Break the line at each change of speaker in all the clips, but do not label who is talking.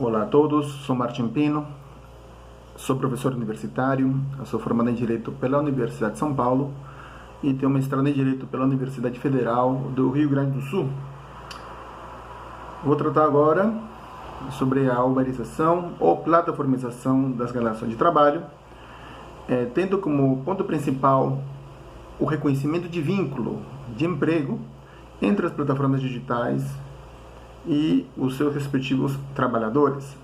Olá a todos, sou Martin Pino, sou professor universitário, sou formado em Direito pela Universidade de São Paulo e tenho mestrado em Direito pela Universidade Federal do Rio Grande do Sul. Vou tratar agora sobre a uberização ou plataformização das relações de trabalho, tendo como ponto principal o reconhecimento de vínculo de emprego entre as plataformas digitais e os seus respectivos trabalhadores,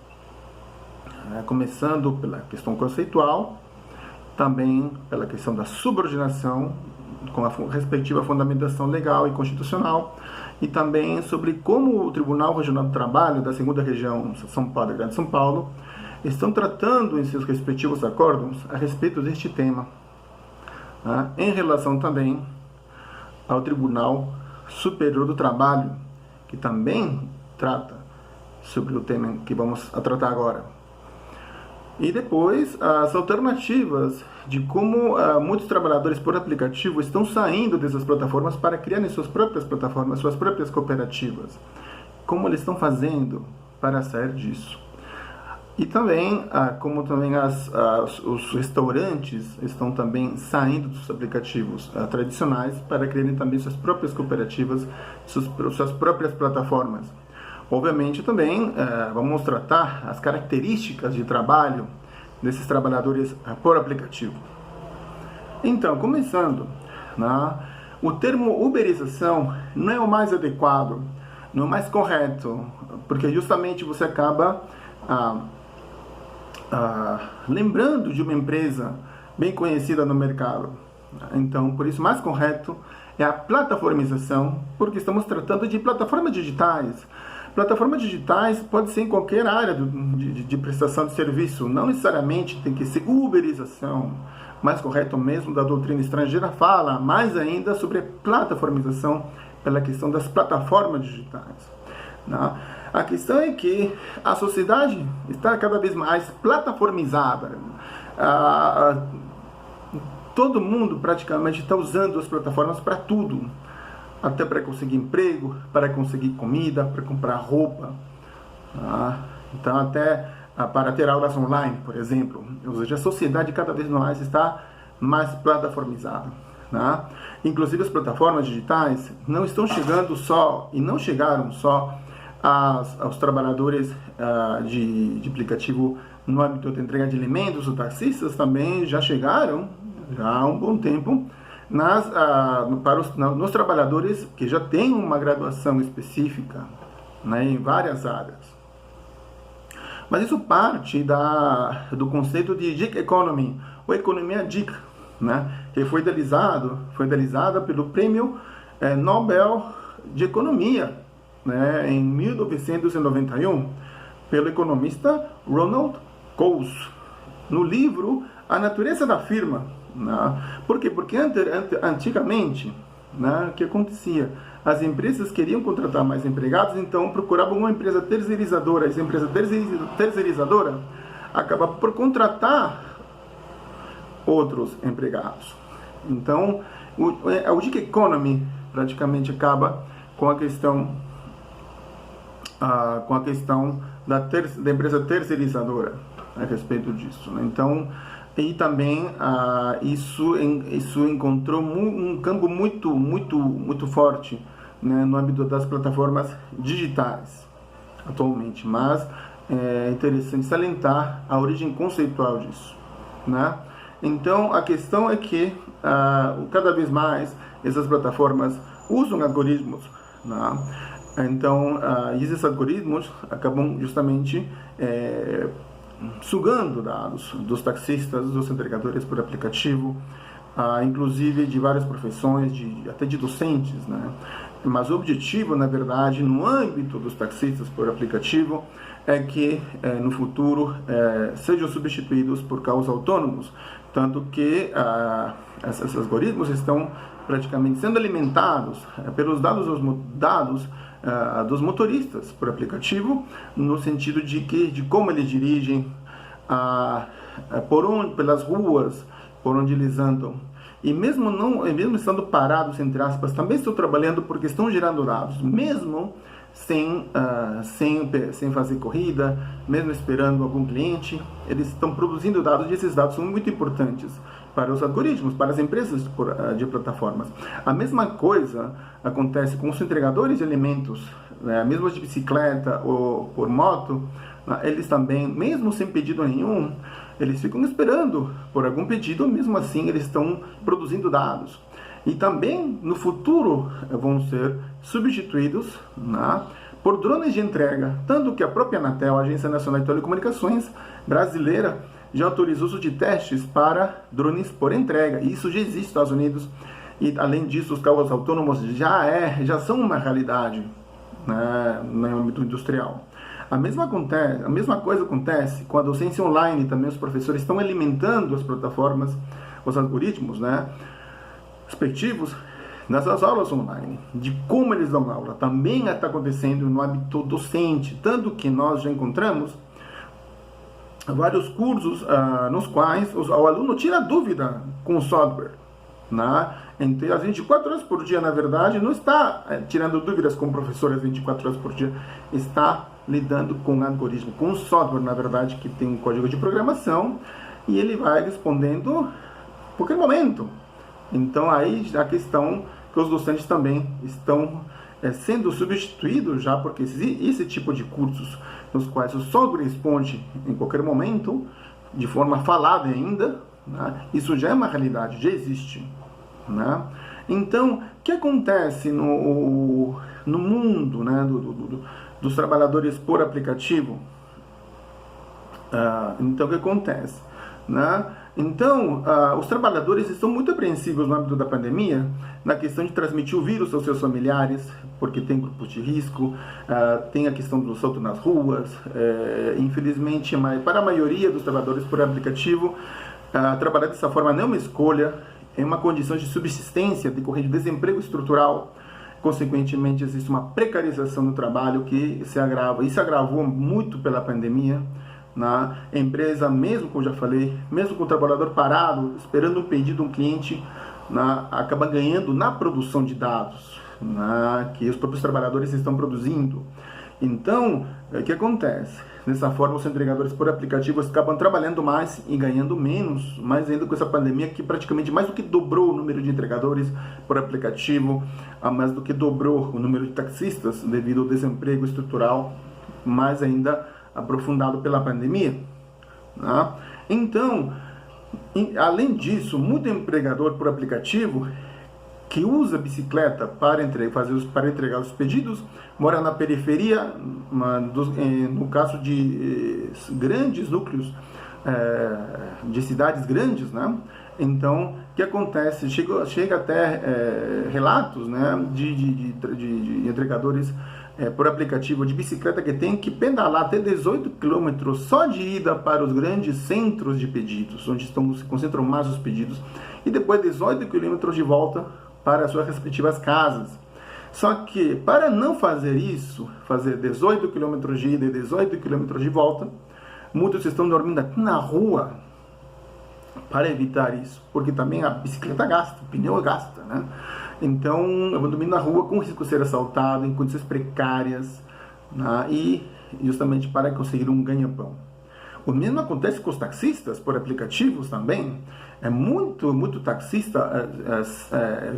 começando pela questão conceitual, também pela questão da subordinação, com a respectiva fundamentação legal e constitucional, e também sobre como o Tribunal Regional do Trabalho da 2ª Região São Paulo e Grande São Paulo estão tratando em seus respectivos acordos a respeito deste tema, em relação também ao Tribunal Superior do Trabalho, que também trata sobre o tema que vamos a tratar agora. E depois, as alternativas de como muitos trabalhadores por aplicativo estão saindo dessas plataformas para criarem suas próprias plataformas, suas próprias cooperativas. Como eles estão fazendo para sair disso. E também, como também os restaurantes estão também saindo dos aplicativos tradicionais para criarem também suas próprias cooperativas, suas próprias plataformas. Obviamente também vamos tratar as características de trabalho desses trabalhadores por aplicativo. Então, começando, o termo uberização não é o mais adequado, não é o mais correto, porque justamente você acaba lembrando de uma empresa bem conhecida no mercado. Então, por isso, mais correto é a plataformização, porque estamos tratando de plataformas digitais. Plataformas digitais pode ser em qualquer área de prestação de serviço, não necessariamente tem que ser uberização. Mais correto mesmo da doutrina estrangeira fala mais ainda sobre plataformização pela questão das plataformas digitais. A questão é que a sociedade está cada vez mais plataformizada. Todo mundo praticamente está usando as plataformas para tudo. Até para conseguir emprego, para conseguir comida, para comprar roupa. Então até para ter aulas online, por exemplo. Ou seja, a sociedade cada vez mais está mais plataformizada. Inclusive as plataformas digitais não estão chegando só, e não chegaram só aos trabalhadores de aplicativo no âmbito da entrega de alimentos. Os taxistas também já chegaram, já há um bom tempo, nos trabalhadores que já têm uma graduação específica em várias áreas. Mas isso parte do conceito de gig economy, ou economia gig, que foi idealizada pelo Prêmio Nobel de Economia, em 1991, pelo economista Ronald Coase, no livro A Natureza da Firma. Por quê? Porque antigamente, o que acontecia? As empresas queriam contratar mais empregados, então procuravam uma empresa terceirizadora. Essa empresa terceirizadora acaba por contratar outros empregados. Então, o gig economy praticamente acaba com a questão da empresa terceirizadora a respeito disso. Então, e também isso encontrou um campo muito forte, no âmbito das plataformas digitais atualmente. Mas é interessante salientar a origem conceitual disso. Então a questão é que cada vez mais essas plataformas usam algoritmos. Então esses algoritmos acabam justamente sugando dados dos taxistas, dos entregadores por aplicativo, inclusive de várias profissões, até de docentes, Mas o objetivo, na verdade, no âmbito dos taxistas por aplicativo, é que no futuro sejam substituídos por carros autônomos, tanto que esses algoritmos estão praticamente sendo alimentados pelos dados dos motoristas por aplicativo, no sentido de como eles dirigem, pelas ruas por onde eles andam. E mesmo estando parados, entre aspas, também estão trabalhando porque estão gerando dados. Mesmo sem fazer corrida, mesmo esperando algum cliente. Eles estão produzindo dados, e esses dados são muito importantes para os algoritmos, para as empresas de plataformas. A mesma coisa acontece com os entregadores de alimentos, né? Mesmo de bicicleta ou por moto, eles também, mesmo sem pedido nenhum, eles ficam esperando por algum pedido, mesmo assim eles estão produzindo dados. E também no futuro vão ser substituídos, né, por drones de entrega, tanto que a própria Anatel, a Agência Nacional de Telecomunicações brasileira, já autorizou o uso de testes para drones por entrega. E isso já existe nos Estados Unidos. E além disso, os carros autônomos já são uma realidade, né, no âmbito industrial. A mesma coisa acontece com a docência online. Também os professores estão alimentando as plataformas, os algoritmos, né, respectivos nessas aulas online, de como eles dão aula. Também está acontecendo no âmbito docente, tanto que nós já encontramos vários cursos nos quais o aluno tira dúvida com o software, né? Então, as 24 horas por dia, na verdade, não está tirando dúvidas com o professor as 24 horas por dia, está lidando com o algoritmo, com o software, na verdade, que tem um código de programação, e ele vai respondendo a qualquer momento. Então, aí a questão que os docentes também estão sendo substituídos já, porque esse tipo de cursos nos quais o software responde em qualquer momento, de forma falada ainda, né? Isso já é uma realidade, já existe, né? Então, o que acontece no mundo, né, dos trabalhadores por aplicativo? Então, o que acontece, né? Então, os trabalhadores estão muito apreensivos no âmbito da pandemia, na questão de transmitir o vírus aos seus familiares, porque tem grupos de risco, tem a questão do solto nas ruas. Infelizmente, para a maioria dos trabalhadores por aplicativo, trabalhar dessa forma não é uma escolha, é uma condição de subsistência decorrente de desemprego estrutural. Consequentemente, existe uma precarização no trabalho que se agrava, e se agravou muito pela pandemia. Na empresa, mesmo como já falei, mesmo com o trabalhador parado, esperando um pedido de um cliente, acaba ganhando na produção de dados, que os próprios trabalhadores estão produzindo. Então, o que acontece? Dessa forma, os entregadores por aplicativos acabam trabalhando mais e ganhando menos, mais ainda com essa pandemia que praticamente mais do que dobrou o número de entregadores por aplicativo, mais do que dobrou o número de taxistas devido ao desemprego estrutural, mais ainda aprofundado pela pandemia, né? Então, além disso, muito empregador por aplicativo que usa bicicleta para entregar os pedidos mora na periferia, no caso de grandes núcleos, de cidades grandes, né? Então, o que acontece? Chega até relatos, né, de entregadores por aplicativo de bicicleta que tem que pedalar até 18 km só de ida para os grandes centros de pedidos, onde se concentram mais os pedidos, e depois 18 km de volta para as suas respectivas casas. Só que, para não fazer isso, fazer 18 km de ida e 18 km de volta, muitos estão dormindo aqui na rua para evitar isso, porque também a bicicleta gasta, o pneu gasta, né? Então, eu vou dormir na rua com risco de ser assaltado, em condições precárias, né? E justamente para conseguir um ganha-pão. O mesmo acontece com os taxistas por aplicativos também. Muito taxista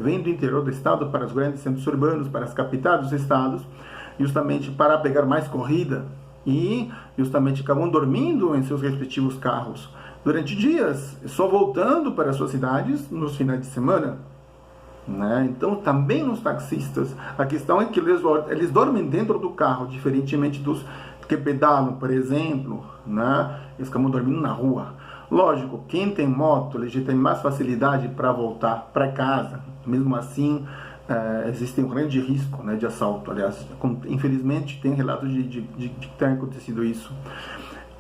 vem do interior do estado para os grandes centros urbanos, para as capitais dos estados, justamente para pegar mais corrida, e justamente acabam dormindo em seus respectivos carros durante dias, só voltando para suas cidades nos finais de semana, né? Então, também nos taxistas, a questão é que eles dormem dentro do carro, diferentemente dos que pedalam, por exemplo, né? Eles acabam dormindo na rua. Lógico, quem tem moto, ele já tem mais facilidade para voltar para casa. Mesmo assim, existe um grande risco, né, de assalto. Aliás, infelizmente, tem relatos de que tem acontecido isso.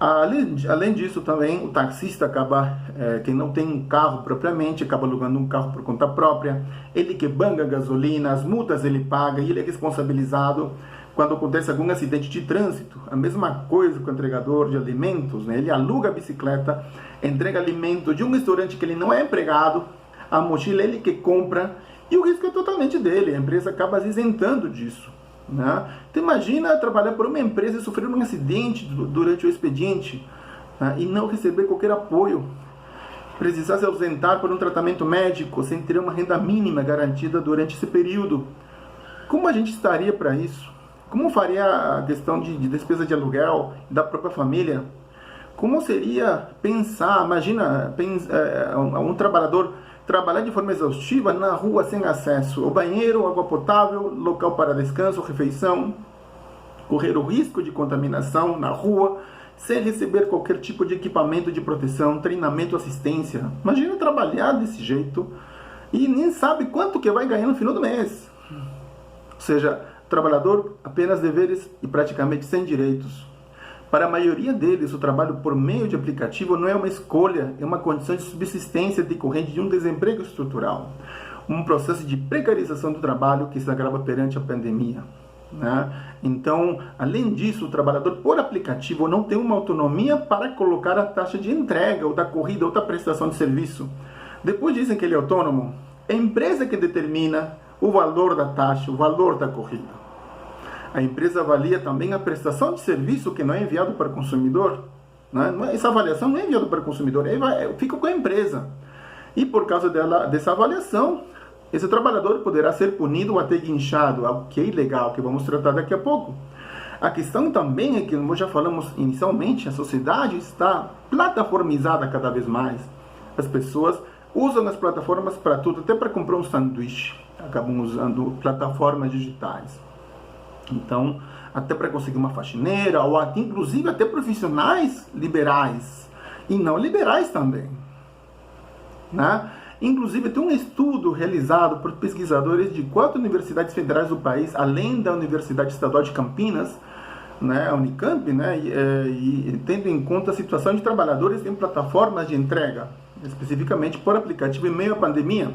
Além disso, também, o taxista acaba, quem não tem um carro propriamente, acaba alugando um carro por conta própria. Ele que banca a gasolina, as multas ele paga, e ele é responsabilizado quando acontece algum acidente de trânsito. A mesma coisa com o entregador de alimentos, né? Ele aluga a bicicleta, entrega alimento de um restaurante que ele não é empregado, a mochila ele que compra, e o risco é totalmente dele, a empresa acaba se isentando disso, né? Então imagina trabalhar por uma empresa e sofrer um acidente durante o expediente, né? E não receber qualquer apoio, precisar se ausentar por um tratamento médico sem ter uma renda mínima garantida durante esse período. Como a gente estaria para isso? Como faria a questão de despesa de aluguel da própria família? Como seria pensar, imagina um trabalhador trabalhar de forma exaustiva na rua sem acesso ao banheiro, água potável, local para descanso, refeição, correr o risco de contaminação na rua, sem receber qualquer tipo de equipamento de proteção, treinamento, assistência. Imagina trabalhar desse jeito e nem sabe quanto que vai ganhar no final do mês. Ou seja, trabalhador apenas deveres e praticamente sem direitos. Para a maioria deles, o trabalho por meio de aplicativo não é uma escolha, é uma condição de subsistência decorrente de um desemprego estrutural, um processo de precarização do trabalho que se agrava perante a pandemia, né? Então, além disso, o trabalhador por aplicativo não tem uma autonomia para colocar a taxa de entrega, ou da corrida, ou da prestação de serviço. Depois dizem que ele é autônomo. É a empresa que determina o valor da taxa, o valor da corrida. A empresa avalia também a prestação de serviço que não é enviado para o consumidor, né? Essa avaliação não é enviada para o consumidor, fica com a empresa. E por causa dessa avaliação, esse trabalhador poderá ser punido ou até guinchado, algo que é ilegal, que vamos tratar daqui a pouco. A questão também é que, como já falamos inicialmente, a sociedade está plataformizada cada vez mais. As pessoas usam as plataformas para tudo, até para comprar um sanduíche. Acabam usando plataformas digitais. Então, até para conseguir uma faxineira, ou até, inclusive até profissionais liberais, e não liberais também, né? Inclusive, tem um estudo realizado por pesquisadores de 4 universidades federais do país, além da Universidade Estadual de Campinas, né, a Unicamp, né, e tendo em conta a situação de trabalhadores em plataformas de entrega, especificamente por aplicativo em meio à pandemia,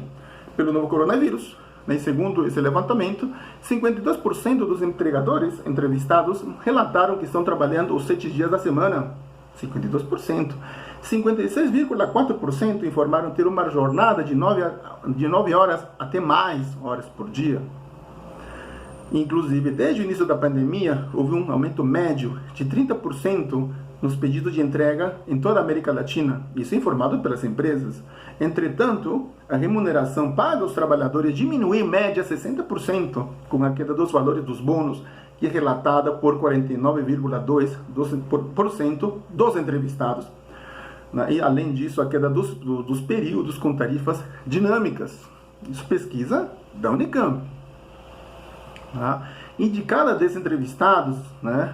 pelo novo coronavírus. E segundo esse levantamento, 52% dos entregadores entrevistados relataram que estão trabalhando os 7 dias da semana. 52%. 56,4% informaram ter uma jornada de 9 horas até mais horas por dia. Inclusive, desde o início da pandemia, houve um aumento médio de 30% nos pedidos de entrega em toda a América Latina, isso é informado pelas empresas. Entretanto, a remuneração paga aos trabalhadores diminuiu em média 60%, com a queda dos valores dos bônus, que é relatada por 49,2% dos entrevistados. E, além disso, a queda dos períodos com tarifas dinâmicas. Isso pesquisa da Unicamp. E de cada 10 entrevistados,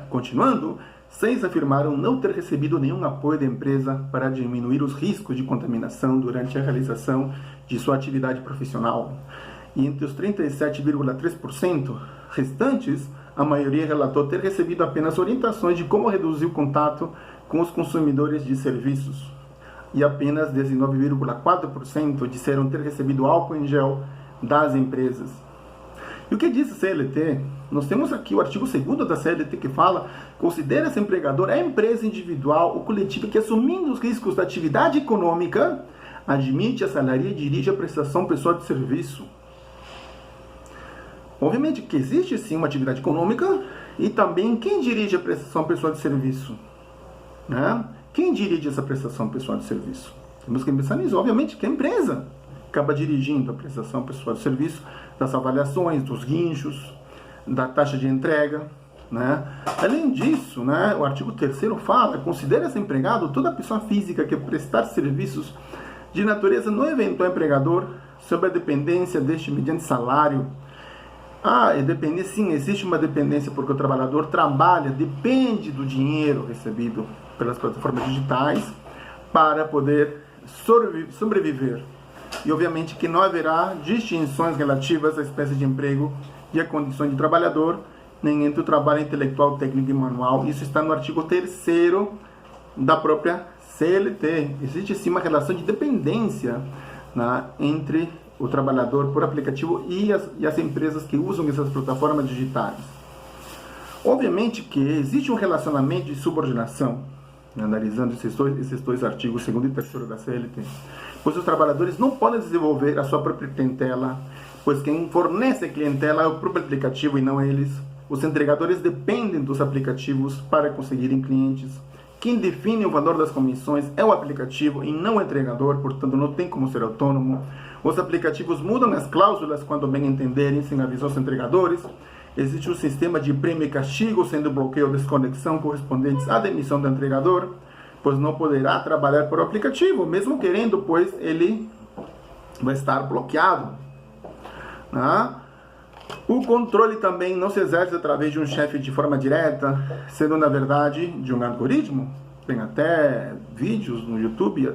continuando, 6 afirmaram não ter recebido nenhum apoio da empresa para diminuir os riscos de contaminação durante a realização de sua atividade profissional. E entre os 37,3% restantes, a maioria relatou ter recebido apenas orientações de como reduzir o contato com os consumidores de serviços. E apenas 19,4% disseram ter recebido álcool em gel das empresas. E o que diz a CLT? Nós temos aqui o artigo 2º da CLT que fala: considera-se empregador a empresa individual ou coletiva que, assumindo os riscos da atividade econômica, admite, assalaria e dirige a prestação pessoal de serviço. Obviamente que existe sim uma atividade econômica e também quem dirige a prestação pessoal de serviço, né? Quem dirige essa prestação pessoal de serviço? Temos que pensar nisso. Obviamente que a empresa acaba dirigindo a prestação pessoal de serviço, das avaliações, dos guinchos, da taxa de entrega, né? Além disso, né, o artigo 3º fala: considera-se empregado toda pessoa física que prestar serviços de natureza no eventual empregador sob a dependência deste mediante salário. Sim, existe uma dependência porque o trabalhador trabalha, depende do dinheiro recebido pelas plataformas digitais para poder sobreviver. E obviamente que não haverá distinções relativas à espécie de emprego e à condição de trabalhador, nem entre o trabalho intelectual, técnico e manual. Isso está no artigo 3º da própria CLT. Existe sim uma relação de dependência, né, entre o trabalhador por aplicativo e as empresas que usam essas plataformas digitais. Obviamente que existe um relacionamento de subordinação, né, analisando esses dois artigos, 2º e 3º da CLT, pois os trabalhadores não podem desenvolver a sua própria clientela, pois quem fornece a clientela é o próprio aplicativo e não eles. os entregadores dependem dos aplicativos para conseguirem clientes. Quem define o valor das comissões é o aplicativo e não o entregador, portanto não tem como ser autônomo. Os aplicativos mudam as cláusulas quando bem entenderem, sem avisar os entregadores. Existe um sistema de prêmio e castigo, sendo bloqueio ou desconexão correspondentes à demissão do entregador, pois não poderá trabalhar por aplicativo, mesmo querendo, pois ele vai estar bloqueado. O controle também não se exerce através de um chefe de forma direta, sendo na verdade de um algoritmo. Tem até vídeos no YouTube,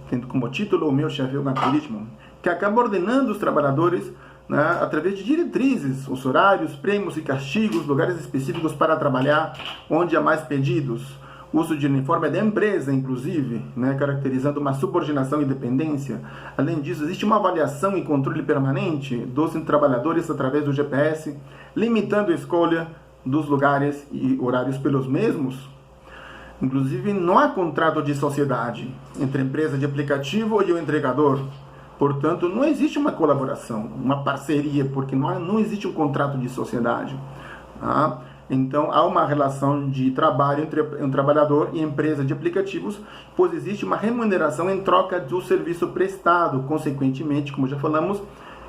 tendo como título "O meu chefe é um algoritmo", que acaba ordenando os trabalhadores através de diretrizes, os horários, prêmios e castigos, lugares específicos para trabalhar, onde há mais pedidos, uso de uniforme da empresa, inclusive, caracterizando uma subordinação e dependência. Além disso, existe uma avaliação e controle permanente dos trabalhadores através do GPS, limitando a escolha dos lugares e horários pelos mesmos. Inclusive, não há contrato de sociedade entre a empresa de aplicativo e o entregador. Portanto, não existe uma colaboração, uma parceria, porque não existe um contrato de sociedade. Então, há uma relação de trabalho entre um trabalhador e a empresa de aplicativos, pois existe uma remuneração em troca do serviço prestado. Consequentemente, como já falamos,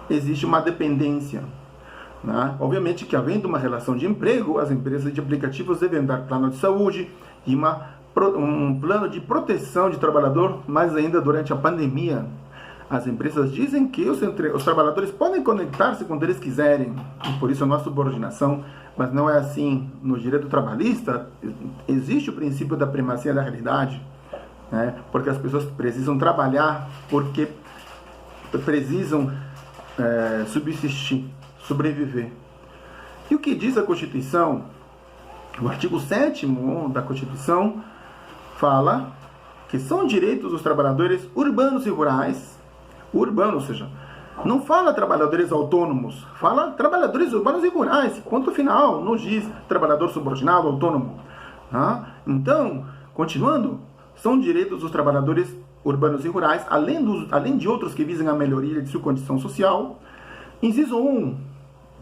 existe uma dependência. Obviamente que, havendo uma relação de emprego, as empresas de aplicativos devem dar plano de saúde e um plano de proteção de trabalhador, mas ainda durante a pandemia. As empresas dizem que os trabalhadores podem conectar-se quando eles quiserem, e por isso não há subordinação, mas não é assim. No direito trabalhista, existe o princípio da primazia da realidade, porque as pessoas precisam trabalhar, porque precisam subsistir, sobreviver. E o que diz a Constituição? O artigo 7º da Constituição fala que são direitos dos trabalhadores urbanos e rurais. Urbano, ou seja, não fala trabalhadores autônomos, fala trabalhadores urbanos e rurais, ponto final, não diz trabalhador subordinado, autônomo. Então, continuando, são direitos dos trabalhadores urbanos e rurais, além de outros que visem a melhoria de sua condição social. Inciso 1,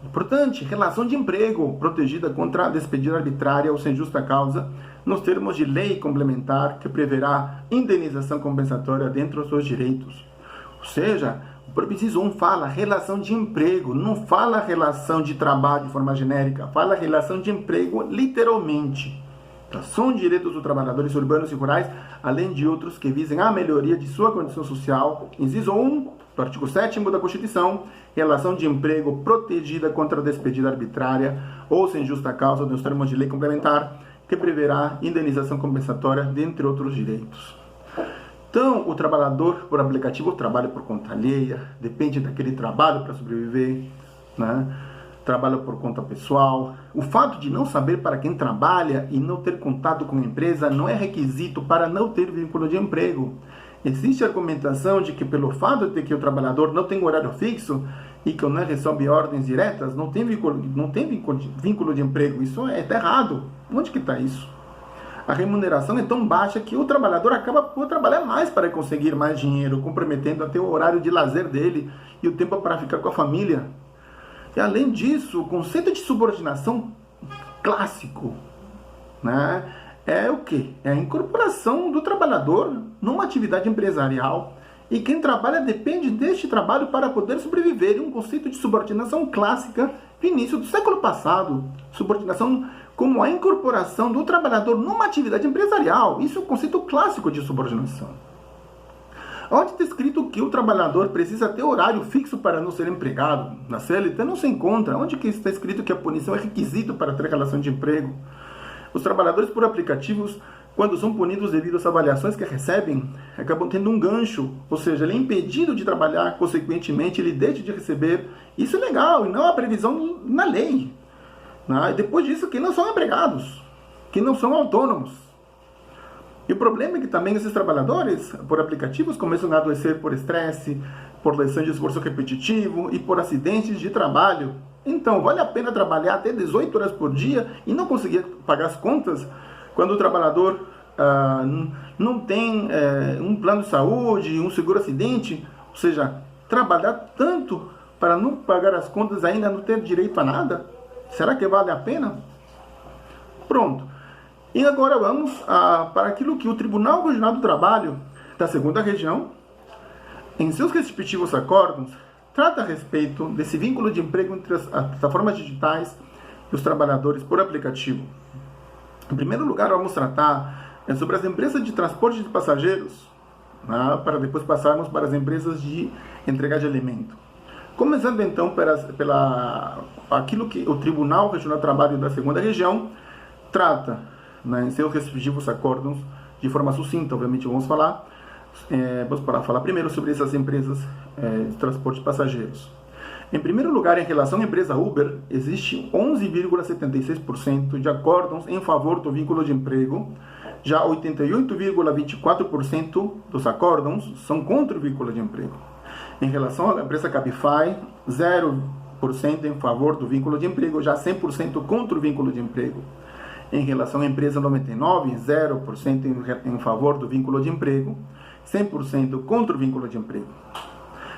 importante, relação de emprego, protegida contra a despedida arbitrária ou sem justa causa, nos termos de lei complementar que preverá indenização compensatória dentro dos seus direitos. Ou seja, o inciso 1 fala relação de emprego, não fala relação de trabalho de forma genérica, fala relação de emprego literalmente. São direitos dos trabalhadores urbanos e rurais, além de outros que visem a melhoria de sua condição social. Inciso 1 do artigo 7º da Constituição, relação de emprego protegida contra a despedida arbitrária ou sem justa causa nos termos de lei complementar, que preverá indenização compensatória, dentre outros direitos. Então, o trabalhador por aplicativo trabalha por conta alheia, depende daquele trabalho para sobreviver, trabalha por conta pessoal. O fato de não saber para quem trabalha e não ter contato com a empresa não é requisito para não ter vínculo de emprego. Existe a argumentação de que pelo fato de que o trabalhador não tem horário fixo e que não recebe ordens diretas, não tem vínculo de emprego. Isso é errado. Onde que está isso? A remuneração é tão baixa que o trabalhador acaba por trabalhar mais para conseguir mais dinheiro, comprometendo até o horário de lazer dele e o tempo para ficar com a família. E além disso, o conceito de subordinação clássico, é o quê? É a incorporação do trabalhador numa atividade empresarial, e quem trabalha depende deste trabalho para poder sobreviver. Um conceito de subordinação clássica do início do século passado. Subordinação como a incorporação do trabalhador numa atividade empresarial. Isso é um conceito clássico de subordinação. Onde está escrito que o trabalhador precisa ter horário fixo para não ser empregado? Na CLT não se encontra. Onde que está escrito que a punição é requisito para ter relação de emprego? Os trabalhadores por aplicativos, quando são punidos devido às avaliações que recebem, acabam tendo um gancho, ou seja, ele é impedido de trabalhar, consequentemente ele deixa de receber. Isso é legal e não há previsão na lei. E depois disso, que não são empregados, que não são autônomos. E o problema é que também esses trabalhadores por aplicativos começam a adoecer por estresse, por lesão de esforço repetitivo e por acidentes de trabalho. Então, vale a pena trabalhar até 18 horas por dia e não conseguir pagar as contas quando o trabalhador não tem um plano de saúde, um seguro-acidente? Ou seja, trabalhar tanto para não pagar as contas e ainda não ter direito a nada? Será que vale a pena? Pronto. E agora vamos para aquilo que o Tribunal Regional do Trabalho da 2ª Região, em seus respectivos acordos, trata a respeito desse vínculo de emprego entre as plataformas digitais e os trabalhadores por aplicativo. Em primeiro lugar, vamos tratar sobre as empresas de transporte de passageiros, para depois passarmos para as empresas de entrega de alimento. Começando então pela aquilo que o Tribunal Regional do Trabalho da 2ª Região trata, em seus respectivos acordos, de forma sucinta, obviamente vamos falar primeiro sobre essas empresas de transporte de passageiros. Em primeiro lugar, em relação à empresa Uber, existe 11,76% de acordos em favor do vínculo de emprego, já 88,24% dos acordos são contra o vínculo de emprego. Em relação à empresa Cabify, 0% em favor do vínculo de emprego, já 100% contra o vínculo de emprego. Em relação à empresa 99, 0% em favor do vínculo de emprego, 100% contra o vínculo de emprego.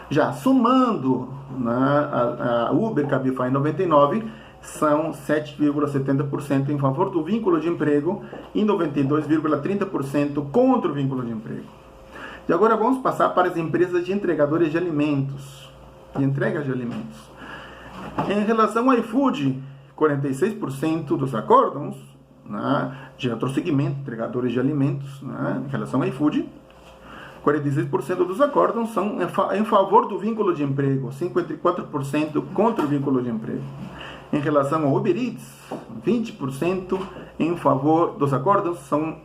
Já somando a Uber, Cabify 99, são 7,70% em favor do vínculo de emprego e 92,30% contra o vínculo de emprego. E agora vamos passar para as empresas de entregadores de alimentos, de entrega de alimentos. Em relação ao iFood, 46% dos acordos, de outro segmento, entregadores de alimentos, em relação ao iFood, 46% dos acordos são em favor do vínculo de emprego, 54% contra o vínculo de emprego. Em relação ao Uber Eats, 20% em favor dos acordos são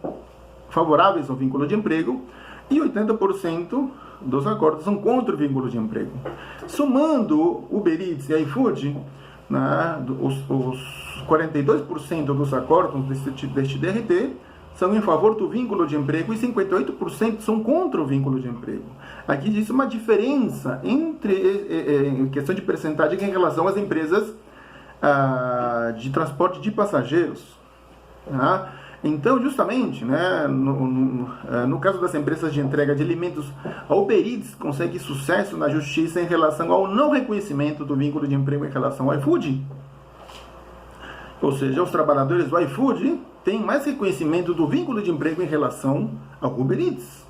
favoráveis ao vínculo de emprego e 80% dos acordos são contra o vínculo de emprego. Somando Uber Eats e iFood, os 42% dos acordos deste DRT são em favor do vínculo de emprego e 58% são contra o vínculo de emprego. Aqui existe uma diferença em questão de percentagem em relação às empresas de transporte de passageiros. Então, justamente, no caso das empresas de entrega de alimentos, a Uber Eats consegue sucesso na justiça em relação ao não reconhecimento do vínculo de emprego em relação ao iFood. Ou seja, os trabalhadores do iFood têm mais reconhecimento do vínculo de emprego em relação ao Uber Eats.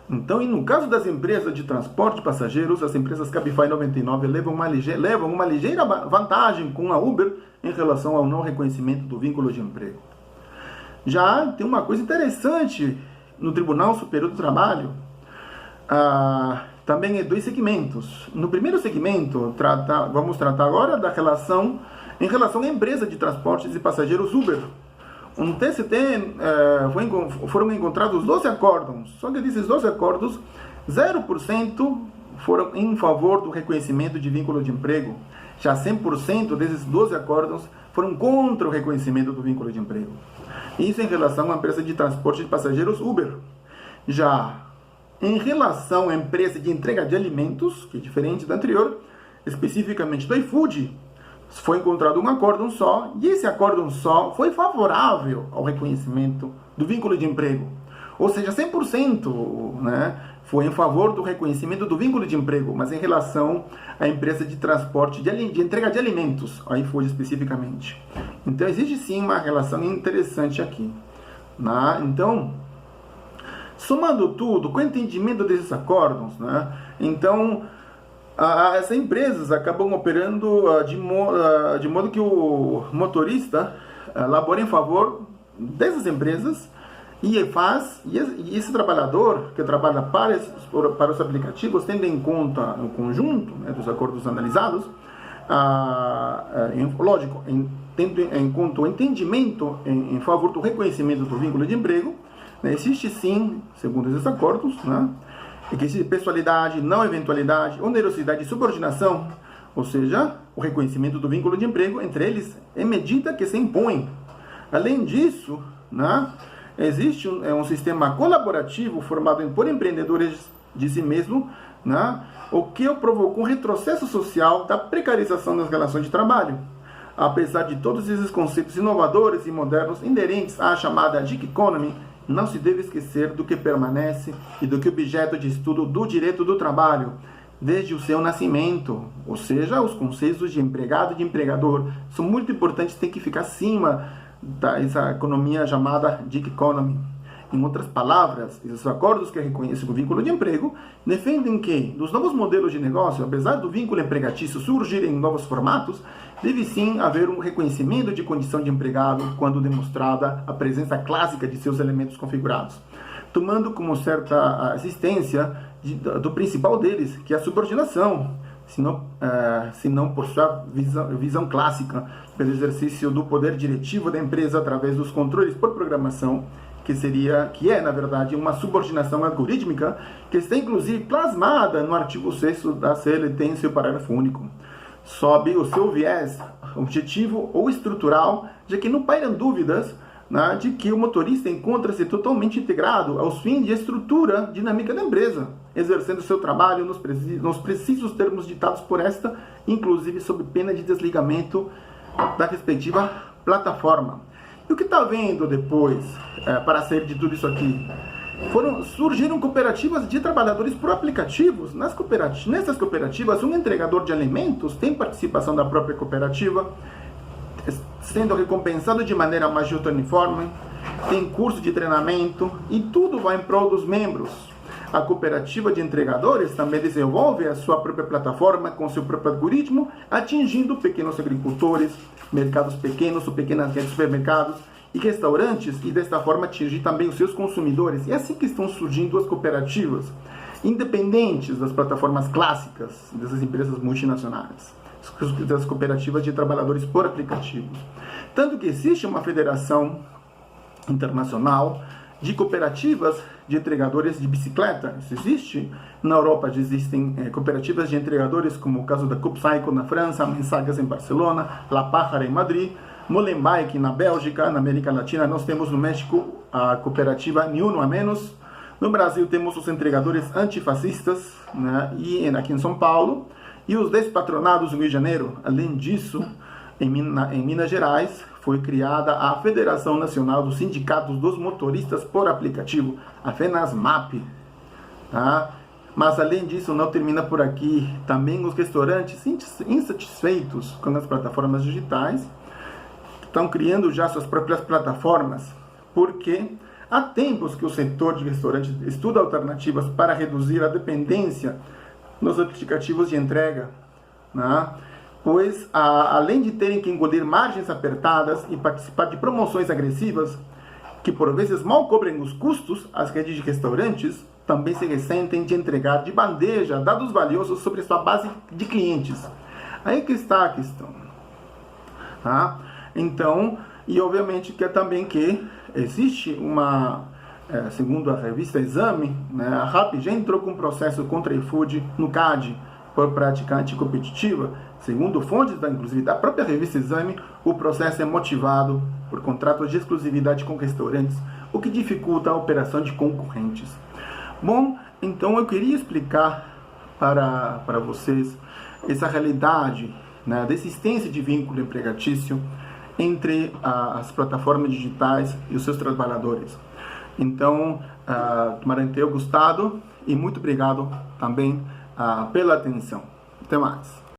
Então, e no caso das empresas de transporte de passageiros, as empresas Cabify 99 levam uma ligeira vantagem com a Uber em relação ao não reconhecimento do vínculo de emprego. Já tem uma coisa interessante no Tribunal Superior do Trabalho, também é 2 segmentos. No primeiro segmento, vamos tratar agora da relação em relação à empresa de transportes de passageiros Uber. No TST foram encontrados 12 acordos, só que desses 12 acordos, 0% foram em favor do reconhecimento de vínculo de emprego. Já 100% desses 12 acordos foram contra o reconhecimento do vínculo de emprego. Isso em relação à empresa de transporte de passageiros Uber. Já em relação à empresa de entrega de alimentos, que é diferente da anterior, especificamente do iFood, foi encontrado um acordo só, e esse acordo só foi favorável ao reconhecimento do vínculo de emprego. Ou seja, 100% foi em favor do reconhecimento do vínculo de emprego, mas em relação à empresa de transporte, de entrega de alimentos, a iFood especificamente. Então, existe sim uma relação interessante aqui. Então, somando tudo, com o entendimento desses acordos, então, as empresas acabam operando de modo que o motorista labora em favor dessas empresas e esse trabalhador que trabalha para os aplicativos, tendo em conta o conjunto dos acordos analisados, lógico, tendo em conta o entendimento em favor do reconhecimento do vínculo de emprego, existe sim, segundo esses acordos, que existe pessoalidade, não eventualidade, onerosidade e subordinação, ou seja, o reconhecimento do vínculo de emprego entre eles é medida que se impõe. Além disso, existe um sistema colaborativo formado por empreendedores de si mesmo, o que provocou um retrocesso social da precarização das relações de trabalho. Apesar de todos esses conceitos inovadores e modernos inerentes à chamada gig economy, não se deve esquecer do que permanece e do que é objeto de estudo do direito do trabalho, desde o seu nascimento, ou seja, os conceitos de empregado e de empregador são muito importantes, tem que ficar acima dessa economia chamada gig economy. Em outras palavras, esses acordos que reconhecem o vínculo de emprego defendem que, dos novos modelos de negócio, apesar do vínculo empregatício surgir em novos formatos, deve sim haver um reconhecimento de condição de empregado quando demonstrada a presença clássica de seus elementos configurados, tomando como certa existência do principal deles, que é a subordinação, se não por sua visão clássica, pelo exercício do poder diretivo da empresa através dos controles por programação, que é, na verdade, uma subordinação algorítmica, que está inclusive plasmada no artigo 6º da CLT em seu parágrafo único, sob o seu viés objetivo ou estrutural, já que não pairam dúvidas, né, de que o motorista encontra-se totalmente integrado aos fins de estrutura dinâmica da empresa, exercendo seu trabalho nos precisos termos ditados por esta, inclusive sob pena de desligamento da respectiva plataforma. E o que está vendo depois, para sair de tudo isso aqui? Surgiram cooperativas de trabalhadores por aplicativos. Nessas cooperativas, um entregador de alimentos tem participação da própria cooperativa, sendo recompensado de maneira mais justa e uniforme, tem curso de treinamento e tudo vai em prol dos membros. A cooperativa de entregadores também desenvolve a sua própria plataforma com seu próprio algoritmo, atingindo pequenos agricultores, mercados pequenos ou pequenas redes de supermercados e restaurantes, e desta forma atingir também os seus consumidores. E é assim que estão surgindo as cooperativas, independentes das plataformas clássicas dessas empresas multinacionais, das cooperativas de trabalhadores por aplicativos. Tanto que existe uma federação internacional de cooperativas de entregadores de bicicleta. Isso existe. Na Europa já existem cooperativas de entregadores, como o caso da CoopCycle na França, Mensagas em Barcelona, La Pájara em Madrid, Molenbeek na Bélgica. Na América Latina nós temos no México a cooperativa Ni Uno a Menos. No Brasil temos os entregadores antifascistas, né, e aqui em São Paulo, e os despatronados no Rio de Janeiro. Além disso, em Minas Gerais, foi criada a Federação Nacional dos Sindicatos dos Motoristas por Aplicativo, a FENASMAP. Tá? Mas, além disso, não termina por aqui. Também os restaurantes insatisfeitos com as plataformas digitais estão criando já suas próprias plataformas, porque há tempos que o setor de restaurantes estuda alternativas para reduzir a dependência nos aplicativos de entrega, né? Pois, além de terem que engolir margens apertadas e participar de promoções agressivas, que por vezes mal cobrem os custos, as redes de restaurantes também se ressentem de entregar de bandeja dados valiosos sobre sua base de clientes. Aí que está a questão. Tá? Então, e obviamente que é também que existe uma, segundo a revista Exame, né, a RAP já entrou com um processo contra a iFood no CAD, por prática anticompetitiva. Segundo fontes, inclusive da própria revista Exame, o processo é motivado por contratos de exclusividade com restaurantes, o que dificulta a operação de concorrentes. Bom, então eu queria explicar para vocês essa realidade, né, da existência de vínculo empregatício entre as plataformas digitais e os seus trabalhadores. Então, tomara ter gostado e muito obrigado também pela atenção. Até mais.